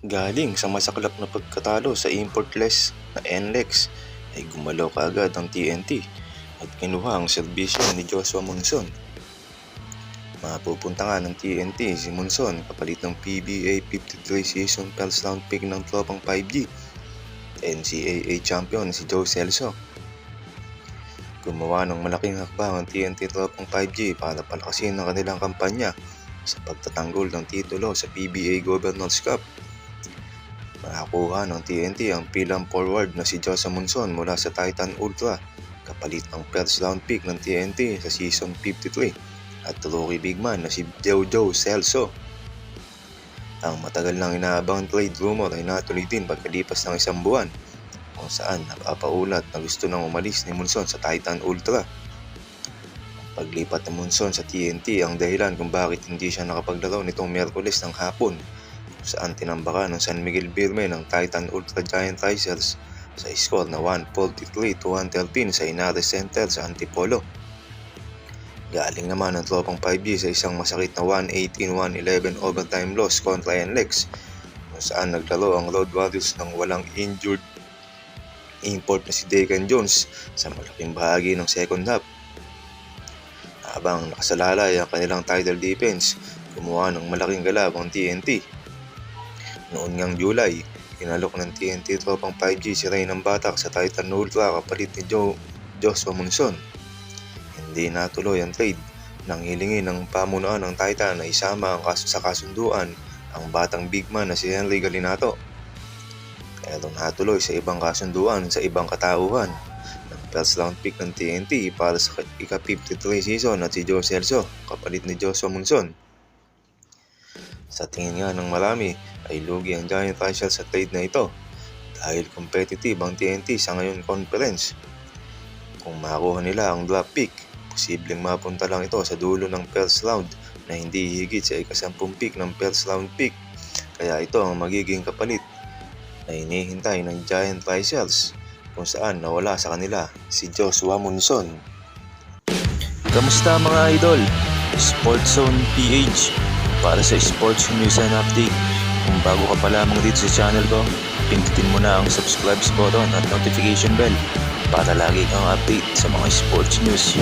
Galing sa masaklap na pagkatalo sa importless na NLEX ay gumalaw kaagad ang TNT at kinuha ang serbisyo ni Joshua Monson. Mapupunta nga ng TNT si Monson kapalit ng PBA 53 season first round pick ng tropang 5G, NCAA champion si Joe Celso. Gumawa ng malaking hakbang ang TNT tropang 5G para palakasin ang kanilang kampanya sa pagtatanggol ng titulo sa PBA Governors Cup. Nakakuha ng TNT ang pilang forward na si Joshua Monson mula sa Titan Ultra kapalit ng first round pick ng TNT sa season 53 at rookie big man na si Joe Celso. Ang matagal nang inaabang trade rumor ay natuloy din pagkalipas ng isang buwan kung saan napapaulat na gusto nang umalis ni Monson sa Titan Ultra. Ang paglipat ng Monson sa TNT ang dahilan kung bakit hindi siya nakapaglaro nitong Miyerkules ng hapon saan tinambakan ng San Miguel Beermen ng Titan Ultra Giant Risers sa score na 143-113 sa Inares Center sa Antipolo. Galing naman ang tropang 5G sa isang masakit na 118-111 overtime loss kontra NLEX kung saan naglaro ang Road Warriors ng walang injured import na si Deacon Jones sa malaking bahagi ng second half. Habang nakasalalay ang kanilang title defense, gumawa ng malaking galap ang TNT. Noon ngang July, kinalok ng TNT tropang 5G si Ray ng Batak sa Titan Ultra kapalit ni Joshua Monson. Hindi natuloy ang trade nang hilingin ng pamunuan ng Titan na isama sa kasunduan ang batang big man na si Henry Galinato. Pero natuloy sa ibang kasunduan sa ibang katauhan ng first round pick ng TNT para sa ika-53 season at si Joe Celso kapalit ni Joshua Monson. Sa tingin nga ng marami ay lugi ang Giant Risers sa trade na ito dahil competitive ang TNT sa ngayon conference. Kung makuha nila ang draft pick, posibleng mapunta lang ito sa dulo ng first round na hindi higit sa ika-10 pick ng first round pick. Kaya ito ang magiging kapalit na hinihintay ng Giant Risers kung saan nawala sa kanila si Joshua Monson. Kamusta mga idol? Sports Zone PH para sa sports news and update. Kung bago ka pa lamang dito sa channel ko, pindutin mo na ang subscribe button at notification bell para lagi kang update sa mga sports news.